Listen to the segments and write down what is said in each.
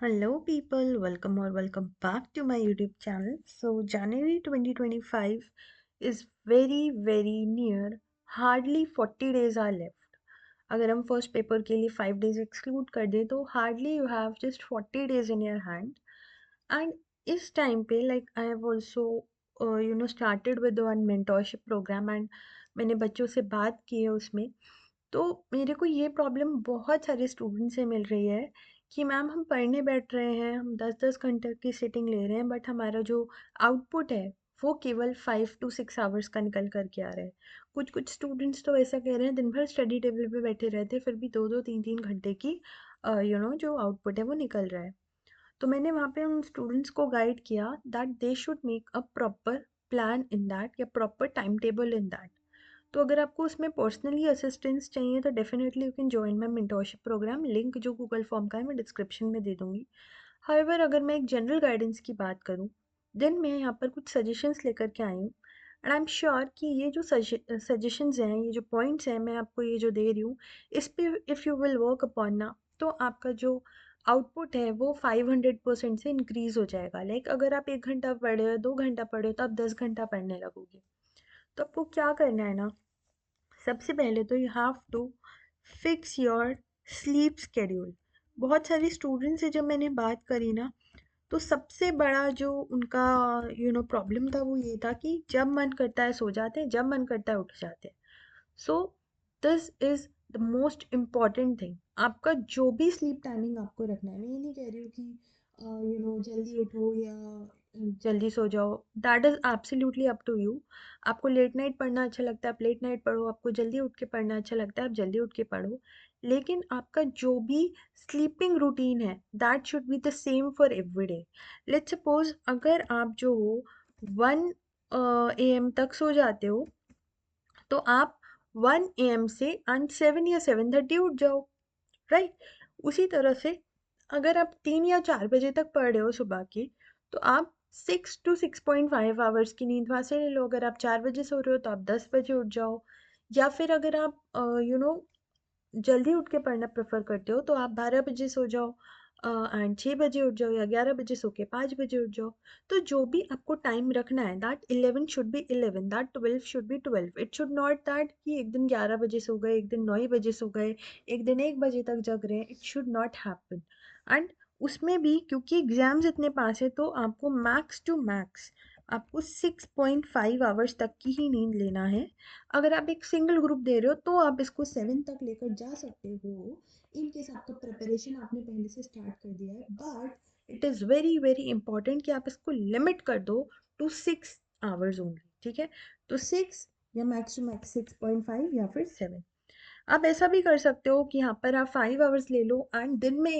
Hello, people. Welcome or welcome back to my YouTube channel. So, January 2025 is very, very near. Hardly 40 days are left. अगर हम first paper के लिए 5 days exclude कर दें तो hardly you have just 40 days in your hand and इस time पे like I have also started with one mentorship programme and मैंने बच्चों से बात की है उसमें। तो मेरे को ये प्रॉब्लम बहुत सारे स्टूडेंट से मिल रही है कि मैम हम पढ़ने बैठ रहे हैं, हम 10-10 घंटे की सिटिंग ले रहे हैं, बट हमारा जो आउटपुट है वो केवल 5 to 6 आवर्स का निकल कर के आ रहा है। कुछ कुछ स्टूडेंट्स तो ऐसा कह रहे हैं दिन भर स्टडी टेबल पे बैठे रहते हैं, फिर भी 2-2 3-3 घंटे की जो आउटपुट है वो निकल रहा है। तो मैंने वहाँ पे उन स्टूडेंट्स को गाइड किया that they should make a proper plan in that या proper time table in that. तो अगर आपको उसमें पर्सनली असिस्टेंस चाहिए तो definitely you can join my mentorship programme. Link जो गूगल फॉर्म का है मैं डिस्क्रिप्शन में दे दूँगी। हाउएवर अगर मैं एक जनरल गाइडेंस की बात करूँ, देन मैं यहाँ पर कुछ सजेशंस लेकर के आई हूँ एंड आई एम श्योर कि ये जो सजेशंस हैं, ये जो पॉइंट्स हैं मैं आपको ये जो दे रही हूँ, इस पे if you will work upon ना, तो आपका जो आउटपुट है वो 500% से इंक्रीज़ हो जाएगा। लाइक अगर आप 1 घंटा पढ़े हो, 2 घंटा पढ़े हो, तो आप 10 घंटा पढ़ने लगोगे। तो आपको क्या करना है ना, सबसे पहले तो you have to fix your sleep schedule. बहुत सारे स्टूडेंट से जब मैंने बात करी ना, तो सबसे बड़ा जो उनका प्रॉब्लम था वो ये था कि जब मन करता है सो जाते हैं, जब मन करता है उठ जाते हैं। So this is the most important thing. आपका जो भी स्लीप टाइमिंग आपको रखना है, मैं ये नहीं कह रही हूँ कि जल्दी उठो या जल्दी सो जाओ। That is absolutely up to you. आपको लेट नाइट पढ़ना अच्छा लगता है आप लेट नाइट पढ़ो, आपको जल्दी उठ के पढ़ना अच्छा लगता है आप जल्दी उठ के पढ़ो। लेकिन आपका जो भी स्लीपिंग रूटीन है that should be the same for every day. Let's suppose अगर आप जो हो 1 AM तक सो जाते हो, तो आप 1 AM से एंड 7 या 7:30 उठ जाओ, राइट। उसी तरह से अगर आप 3 या 4 बजे तक पढ़ रहे हो सुबह की, तो आप 6 to 6.5 आवर्स की नींद वहाँ से ले लो। अगर आप 4 बजे सो रहे हो तो आप 10 बजे उठ जाओ। या फिर अगर आप जल्दी उठ के पढ़ना प्रेफर करते हो तो आप 12 बजे सो जाओ एंड 6 बजे उठ जाओ, या 11 बजे सो के 5 बजे उठ जाओ। तो जो भी आपको टाइम रखना है that 11 should be 11, that 12 should be 12। It should not that कि एक दिन 11 बजे सो गए, एक दिन 9 बजे सो गए, एक दिन 1 बजे तक जग रहे हैं। It should not happen. And उसमें भी क्योंकि एग्जाम्स इतने पास है तो आपको मैक्स टू मैक्स आपको 6.5 आवर्स तक की ही नींद लेना है। अगर आप एक सिंगल ग्रुप दे रहे हो तो आप इसको 7 तक लेकर जा सकते हो, इन केस आपका प्रिपरेशन आपने पहले से स्टार्ट कर दिया है। But it is very very important कि आप इसको लिमिट कर दो टू 6 आवर्स ओनली, ठीक है। तो 6 या मैक्स टू मैक्स 6.5 या फिर 7। आप ऐसा भी कर सकते हो कि यहाँ पर आप 5 आवर्स ले लो एंड दिन में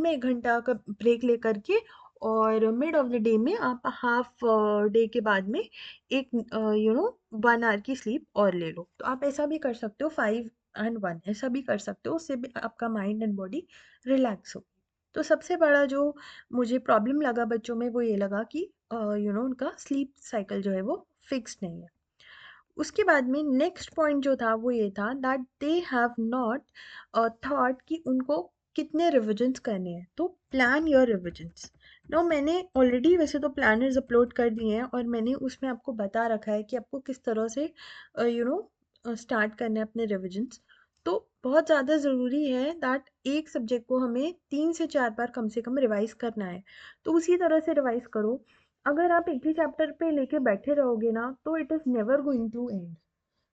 1 घंटा का ब्रेक ले करके, और मिड ऑफ द डे में आप हाफ डे के बाद में एक 1 आवर की स्लीप और ले लो। तो आप ऐसा भी कर सकते हो, 5 and 1 ऐसा भी कर सकते हो, उससे भी आपका माइंड एंड बॉडी रिलैक्स हो। तो सबसे बड़ा जो मुझे प्रॉब्लम लगा बच्चों में वो ये लगा कि उनका स्लीप साइकिल जो है वो फिक्स्ड नहीं है। उसके बाद में नेक्स्ट पॉइंट जो था वो ये था that they have not thought कि उनको कितने रिविजन्स करने हैं। तो प्लान योर रिविजन्स। नो, मैंने ऑलरेडी वैसे तो प्लानर्स अपलोड कर दिए हैं और मैंने उसमें आपको बता रखा है कि आपको किस तरह से स्टार्ट करना है अपने रिविजन्स। तो बहुत ज़्यादा ज़रूरी है दैट एक सब्जेक्ट को हमें 3 से 4 बार कम से कम रिवाइज करना है। तो उसी तरह से रिवाइज करो। अगर आप एक ही चैप्टर पे लेके बैठे रहोगे ना तो it is never going to end.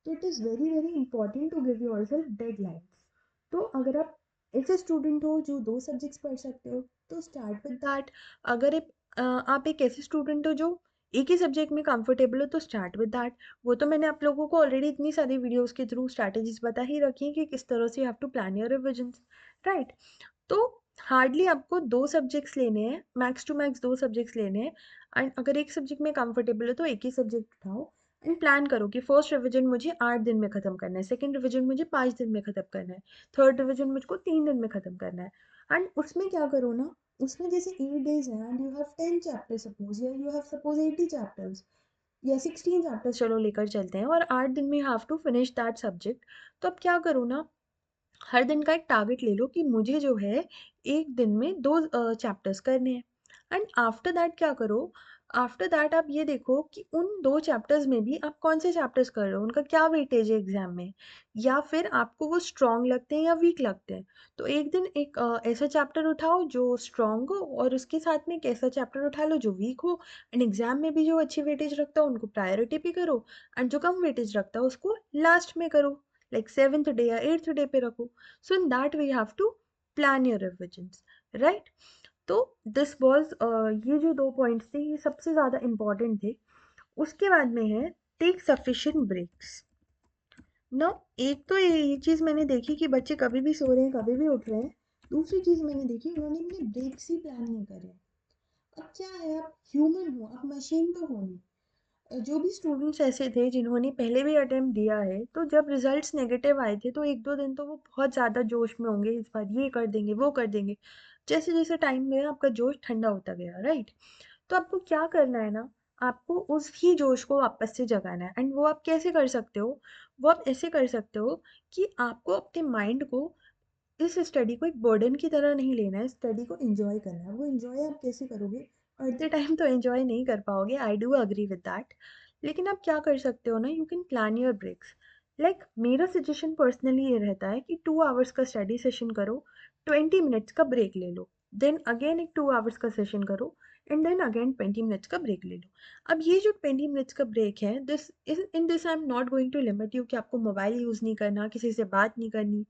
तो it is very very important to give yourself deadlines. तो अगर आप ऐसे स्टूडेंट हो जो 2 सब्जेक्ट्स पढ़ सकते हो तो स्टार्ट विद दैट। अगर आप एक ऐसे स्टूडेंट हो जो एक ही सब्जेक्ट में कंफर्टेबल हो तो स्टार्ट विद दैट। वो तो मैंने आप लोगों को ऑलरेडी इतनी सारी वीडियोस के थ्रू स्ट्रैटेजीज बता ही रखी हैं कि किस तरह से you have to plan your revisions, right. तो हार्डली आपको 2 सब्जेक्ट्स लेने हैं, मैक्स टू मैक्स 2 सब्जेक्ट्स लेने हैं। एंड अगर एक सब्जेक्ट में कंफर्टेबल हो तो एक ही सब्जेक्ट उठाओ एंड प्लान करो कि फर्स्ट रिवीजन मुझे 8 दिन में ख़त्म करना है, सेकंड रिवीजन मुझे 5 दिन में ख़त्म करना है, थर्ड रिवीजन मुझको 3 दिन में ख़त्म करना है। एंड उसमें क्या करो ना, उसमें जैसे 8 डेज है and you have 10 chapters suppose, या यू हैव सपोज 80 चैप्टर्स या 16 चैप्टर्स चलो लेकर चलते हैं, और 8 दिन में you have to finish that subject. तो अब क्या करो ना, हर दिन का एक टारगेट ले लो कि मुझे जो है एक दिन में 2 चैप्टर्स करने हैं। एंड आफ्टर दैट क्या करो, आफ्टर दैट आप ये देखो कि उन 2 चैप्टर्स में भी आप कौन से चैप्टर्स कर रहे हो, उनका क्या वेटेज है एग्ज़ाम में, या फिर आपको वो स्ट्रॉन्ग लगते हैं या वीक लगते हैं। तो एक दिन एक ऐसा चैप्टर उठाओ जो स्ट्रॉन्ग हो, और उसके साथ में एक ऐसा चैप्टर उठा लो जो वीक हो, एंड एग्ज़ाम में भी जो अच्छी वेटेज रखता हो उनको प्रायोरिटी पे करो, एंड जो कम वेटेज रखता है उसको लास्ट में करो, लाइक 7th डे या 8th डे पे रखो। So in that way you have to plan your revisions, right? तो दिस वॉज ये जो 2 पॉइंट्स थे ये सबसे ज़्यादा इम्पॉर्टेंट थे। उसके बाद में है टेक सफिशिएंट ब्रेक्स। ना, एक तो ये चीज़ मैंने देखी कि बच्चे कभी भी सो रहे हैं कभी भी उठ रहे हैं। दूसरी चीज़ मैंने देखी उन्होंने अपने ब्रेक्स ही प्लान नहीं करे। अब क्या है, आप ह्यूमन हो, आप मशीन तो हो नहीं। जो भी स्टूडेंट्स ऐसे थे जिन्होंने पहले भी अटेम्प्ट दिया है, तो जब रिजल्ट्स नेगेटिव आए थे तो 1-2 दिन तो वो बहुत ज़्यादा जोश में होंगे, इस बार ये कर देंगे वो कर देंगे। जैसे जैसे टाइम गया आपका जोश ठंडा होता गया, राइट? तो आपको क्या करना है ना, आपको उस ही जोश को वापस से जगाना है। एंड वो आप कैसे कर सकते हो, वो आप ऐसे कर सकते हो कि आपको अपने माइंड को, इस स्टडी को एक बर्डन की तरह नहीं लेना है, स्टडी को एंजॉय करना है। वो एंजॉय आप कैसे करोगे, एट द टाइम तो एंजॉय नहीं कर पाओगे, I do agree with that. लेकिन आप क्या कर सकते हो ना, you can plan your breaks. Like मेरा सजेशन पर्सनली ये रहता है कि 2 आवर्स का स्टडी सेशन करो, 20 मिनट्स का ब्रेक ले लो, देन अगेन एक 2 आवर्स का सेशन करो, एंड देन अगेन 20 मिनट्स का ब्रेक ले लो। अब ये जो 20 मिनट्स का ब्रेक है, this is in this I am not going to limit you कि आपको मोबाइल यूज़ नहीं करना, किसी से बात नहीं करनी।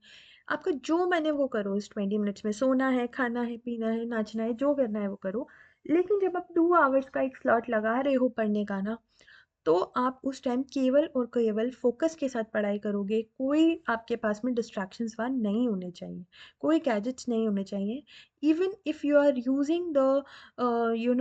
आपका जो मन है वो करो इस 20 मिनट्स में, सोना है, खाना है, पीना है, नाचना है, जो करना है वो करो। लेकिन जब आप 2 आवर्स का एक स्लॉट लगा रहे हो पढ़ने का ना, तो आप उस टाइम केवल और केवल फोकस के साथ पढ़ाई करोगे। कोई आपके पास में डिस्ट्रैक्शंस वहाँ नहीं होने चाहिए, कोई गैजेट्स नहीं होने चाहिए। Even if you are using the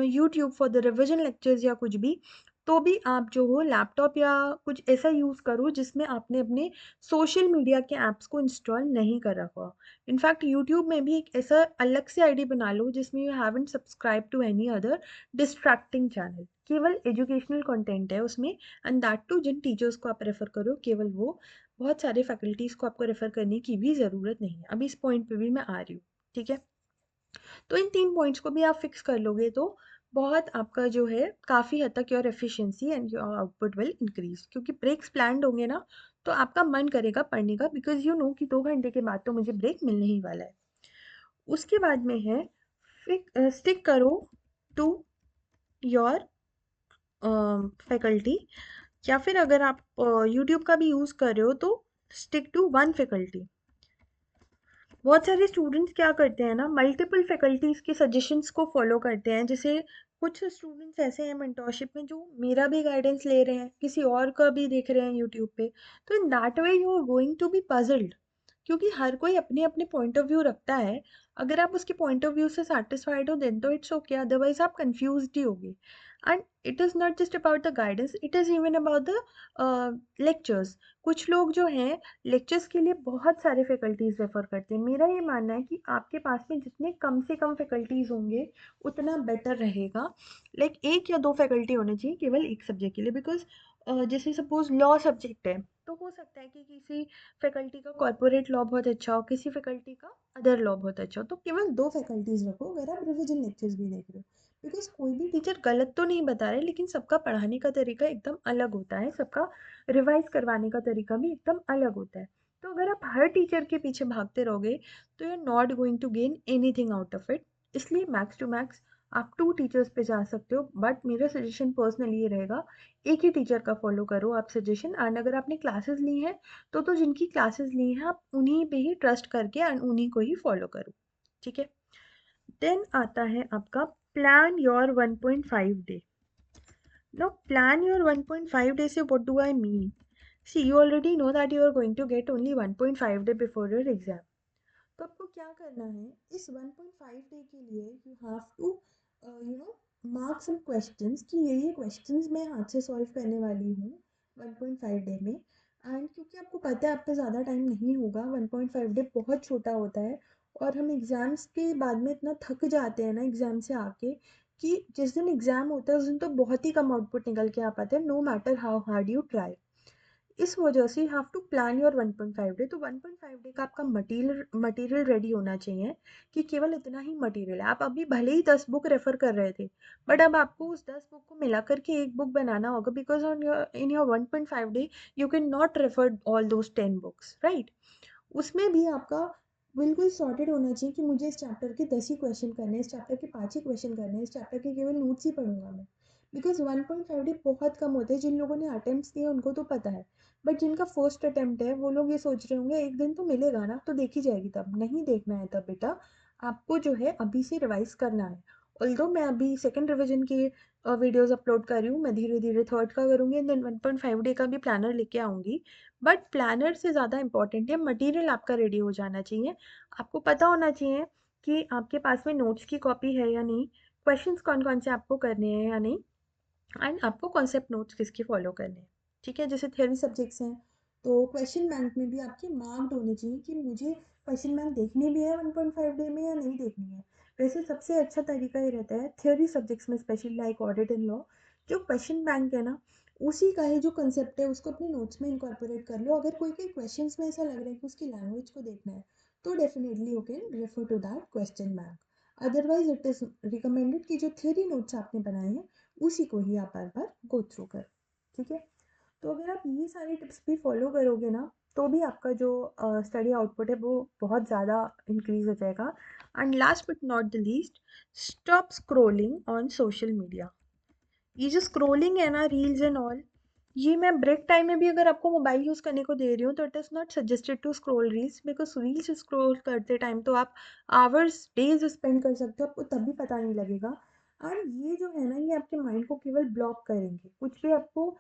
YouTube for the revision lectures या कुछ भी, तो भी आप जो हो लैपटॉप या कुछ ऐसा यूज़ करो जिसमें आपने अपने सोशल मीडिया के ऐप्स को इंस्टॉल नहीं कर रखा हो। इनफैक्ट यूट्यूब में भी एक ऐसा अलग से आईडी बना लो जिसमें you haven't subscribe to any other distracting channel. केवल एजुकेशनल कंटेंट है उसमें, एंड दैट टू जिन टीचर्स को आप रेफ़र करो केवल वो। बहुत सारे फैकल्टीज़ को आपको रेफ़र करने की भी ज़रूरत नहीं है। अभी इस पॉइंट पे भी मैं आ रही हूँ, ठीक है? तो इन 3 पॉइंट्स को भी आप फिक्स कर लोगे तो बहुत आपका जो है काफ़ी हद तक your efficiency and your output will increase, क्योंकि ब्रेक्स प्लान्ड होंगे ना, तो आपका मन करेगा पढ़ने का, बिकॉज़ यू नो कि 2 घंटे के बाद तो मुझे ब्रेक मिलने ही वाला है। उसके बाद में है स्टिक करो टू योर फैकल्टी, या फिर अगर आप यूट्यूब का भी यूज़ कर रहे हो तो स्टिक टू वन फैकल्टी। बहुत सारे स्टूडेंट्स क्या करते हैं ना, मल्टीपल फैकल्टीज़ के सजेशंस को फॉलो करते हैं। जैसे कुछ स्टूडेंट्स ऐसे हैं मेंटोरशिप में जो मेरा भी गाइडेंस ले रहे हैं, किसी और का भी देख रहे हैं यूट्यूब पे। तो in that way you are going to be puzzled, क्योंकि हर कोई अपने अपने पॉइंट ऑफ व्यू रखता है। अगर आप उसके पॉइंट ऑफ व्यू से सेटिस्फाइड हो देन तो इट्स ओके, अदरवाइज आप कंफ्यूज्ड ही होगे। And it is not just about the guidance, it is even about the lectures. कुछ लोग जो हैं लेक्चर्स के लिए बहुत सारे फैकल्टीज़ रेफ़र करते हैं। मेरा ये मानना है कि आपके पास में जितने कम से कम फैकल्टीज़ होंगे उतना बेटर रहेगा। लाइक 1 या 2 फैकल्टी होने चाहिए केवल एक सब्जेक्ट के लिए, बिकॉज़ जैसे सपोज़ लॉ सब्जेक्ट है, तो हो सकता है कि किसी फैकल्टी का कॉर्पोरेट लॉ बहुत अच्छा हो, किसी फैकल्टी का अदर लॉ बहुत अच्छा हो। तो केवल 2 फैकल्टीज़ रखो अगर आप रिविजन लेक्चर्स भी देख रहे हो। बिकॉज़ कोई भी टीचर गलत तो नहीं बता रहे, लेकिन सबका पढ़ाने का तरीका एकदम अलग होता है, सबका रिवाइज़ करवाने का तरीका भी एकदम अलग होता है। तो अगर आप हर टीचर के पीछे भागते रहोगे, तो you are not going to gain anything out of it. इसलिए मैक्स टू मैक्स आप 2 टीचर्स पे जा सकते हो, बट मेरा सजेशन पर्सनली ये रहेगा, एक ही टीचर का फॉलो करो आप सजेशन। एंड अगर आपने क्लासेस ली हैं, तो जिनकी क्लासेस ली हैं आप उन्हीं पे ही ट्रस्ट करके एंड उन्हीं को ही फॉलो करो, ठीक है? देन आता है आपका plan your 1.5 day. Now plan your 1.5 days. Say what do I mean? See, you already know that you are going to get only 1.5 day before your exam. तो आपको क्या करना है, इस 1.5 डे के लिए you have to mark some questions कि ये क्वेश्चंस मैं हाथ से सॉल्व करने वाली हूँ 1.5 डे में। एंड क्योंकि आपको पता है आप पे ज़्यादा टाइम नहीं होगा, 1.5 डे बहुत छोटा होता है, और हम एग्ज़ाम्स के बाद में इतना थक जाते हैं ना एग्ज़ाम से आके, कि जिस दिन एग्ज़ाम होता है उस दिन तो बहुत ही कम आउटपुट निकल के आ पाते हैं, no matter how hard you try. इस वजह से you have to plan your 1.5 day. तो 1.5 डे का आपका मटेरियल रेडी होना चाहिए कि केवल इतना ही मटेरियल है। आप अभी भले ही 10 बुक रेफर कर रहे थे, बट अब आपको उस 10 बुक को मिला करके एक बुक बनाना होगा, because on your in your 1.5 day you can not refer all those 10 books, right. उसमें भी आपका बिल्कुल सॉर्टेड होना चाहिए कि मुझे इस चैप्टर के 10 ही क्वेश्चन करने हैं, इस चैप्टर के 5 ही क्वेश्चन करने हैं, इस चैप्टर के केवल नोट्स ही पढ़ूंगा मैं। बिकॉज 1.5 डे बहुत कम होते हैं। जिन लोगों ने अटेम्प्ट दिए उनको तो पता है, बट जिनका फर्स्ट अटेम्प्ट है वो लोग ये सोच रहे होंगे एक दिन तो मिलेगा ना, तो देखी जाएगी। तब नहीं देखना है, तब बेटा आपको जो है अभी से रिवाइज करना है। ऑल्दो मैं अभी सेकेंड रिविजन की वीडियोज अपलोड कर रही हूँ, मैं धीरे धीरे थर्ड का करूँगी एंड देन 1.5 डे का भी प्लानर लेके आऊँगी। बट प्लानर से ज़्यादा इंपॉर्टेंट है मटेरियल आपका रेडी हो जाना चाहिए। आपको पता होना चाहिए कि आपके पास में नोट्स की कॉपी है या नहीं, क्वेश्चंस कौन कौन से आपको करने हैं या नहीं, एंड आपको कॉन्सेप्ट नोट्स किसके फॉलो करने हैं। ठीक है, जैसे थ्योरी सब्जेक्ट्स हैं तो क्वेश्चन बैंक में भी आपके मार्क्ड होने चाहिए कि मुझे क्वेश्चन बैंक देखनी भी है 1.5 डे में या नहीं देखनी है। वैसे सबसे अच्छा तरीका ये रहता है थ्योरी सब्जेक्ट्स में, specially like audit and law, जो क्वेश्चन बैंक है ना उसी का ही जो कंसेप्ट है उसको अपने नोट्स में इनकॉर्पोरेट कर लो। अगर कोई कोई क्वेश्चंस में ऐसा लग रहा है कि उसकी लैंग्वेज को देखना है तो definitely you can refer to that question bank. Otherwise it is recommended कि जो थ्योरी नोट्स आपने बनाए हैं उसी को ही आप बार बार गो थ्रू करें। ठीक है, तो अगर आप ये सारी टिप्स भी फॉलो करोगे ना तो भी आपका जो स्टडी आउटपुट है वो बहुत ज़्यादा इंक्रीज हो जाएगा। And last but not the least, stop scrolling on social media. ये जो स्क्रोलिंग है ना, रील्स एंड ऑल, ये मैं ब्रेक टाइम में भी अगर आपको मोबाइल यूज़ करने को दे रही हूँ तो it is not suggested to scroll reels, because reels scroll करते टाइम तो आप आवर्स डेज स्पेंड कर सकते हो, आपको तब भी पता नहीं लगेगा। और ये जो है ना ये आपके माइंड को केवल ब्लॉक करेंगे, कुछ भी आपको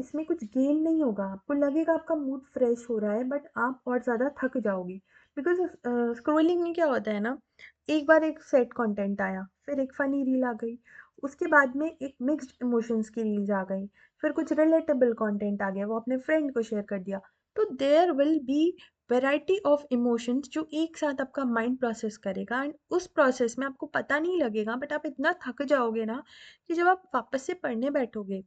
इसमें कुछ गेन नहीं होगा। आपको लगेगा आपका मूड फ्रेश हो रहा है, बट आप और ज़्यादा थक जाओगे। बिकॉज स्क्रोलिंग में क्या होता है ना, एक बार एक सेट कंटेंट आया, फिर एक फ़नी रील आ गई, उसके बाद में एक मिक्स्ड इमोशंस की रील्स आ गई, फिर कुछ रिलेटेबल कंटेंट आ गया, वो अपने फ्रेंड को शेयर कर दिया। तो there will be variety of emotions जो एक साथ आपका माइंड प्रोसेस करेगा, एंड उस प्रोसेस में आपको पता नहीं लगेगा, बट आप इतना थक जाओगे ना कि जब आप वापस से पढ़ने बैठोगे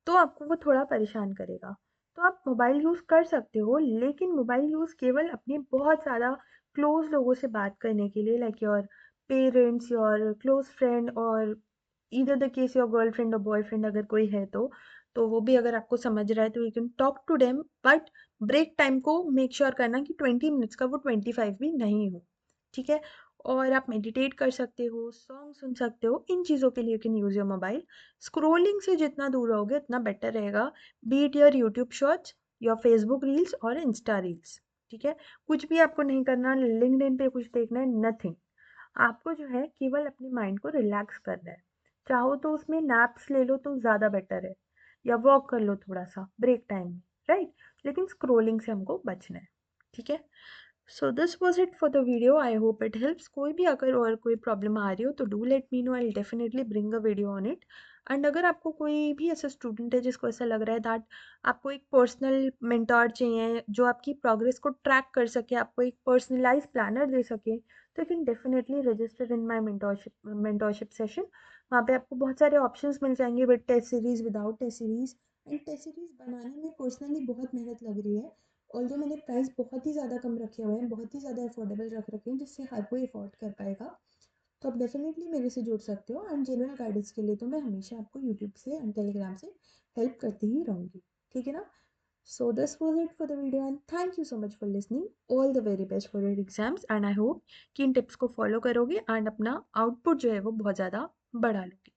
तो आपको वो थोड़ा परेशान करेगा। तो आप मोबाइल यूज़ कर सकते हो, लेकिन मोबाइल यूज़ केवल अपने बहुत ज़्यादा क्लोज लोगों से बात करने के लिए, like your parents, your close friend, और either the case your girlfriend और बॉयफ्रेंड अगर कोई है तो वो भी अगर आपको समझ रहा है तो you can talk to them, but break time को मेक श्योर करना कि 20 मिनट्स का वो 25 भी नहीं हो। ठीक है, और आप मेडिटेट कर सकते हो, सॉन्ग सुन सकते हो, इन चीज़ों के लिए you can use your mobile. Scrolling से जितना दूर रहोगे उतना बेटर रहेगा, B it your YouTube shorts, your Facebook reels और इंस्टा रील्स। ठीक है, कुछ भी आपको नहीं करना, लिंक्डइन पे कुछ देखना है, नथिंग। आपको जो है केवल अपने माइंड को रिलैक्स करना है। चाहो तो उसमें नैप्स ले लो तो ज़्यादा बेटर है, या वॉक कर लो थोड़ा सा ब्रेक टाइम में, राइट। लेकिन स्क्रोलिंग से हमको बचना है। ठीक है, so this was it for the video, I hope it helps. कोई भी अगर और कोई प्रॉब्लम आ रही हो तो do let me know, I definitely bring a video on it. And अगर आपको कोई भी ऐसा स्टूडेंट है जिसको ऐसा लग रहा है दैट आपको एक पर्सनल मेंटोर चाहिए जो आपकी प्रोग्रेस को ट्रैक कर सके, आपको एक पर्सनलाइज प्लानर दे सके, तो you can definitely register in my mentorship session. वहाँ पे आपको बहुत सारे ऑप्शंस मिल जाएंगे, with test series, without test series. And test series बनाने में पर्सनली बहुत मेहनत लग रही है, ऑल्दो मैंने प्राइस बहुत ही ज़्यादा कम रखे हुए हैं, बहुत ही ज़्यादा अफोर्डेबल रख रखे हैं जिससे हर कोई अफोर्ड कर पाएगा। तो आप डेफिनेटली मेरे से जुड़ सकते हो। एंड जनरल गाइडेंस के लिए तो मैं हमेशा आपको यूट्यूब से एंड टेलीग्राम से हेल्प करती ही रहूँगी। ठीक है ना, so this was it for the video and thank you so much for listening. All the very best for your exams, and I hope कि इन टिप्स को फॉलो करोगे एंड अपना आउटपुट जो है वो बहुत ज़्यादा बढ़ा लोगे।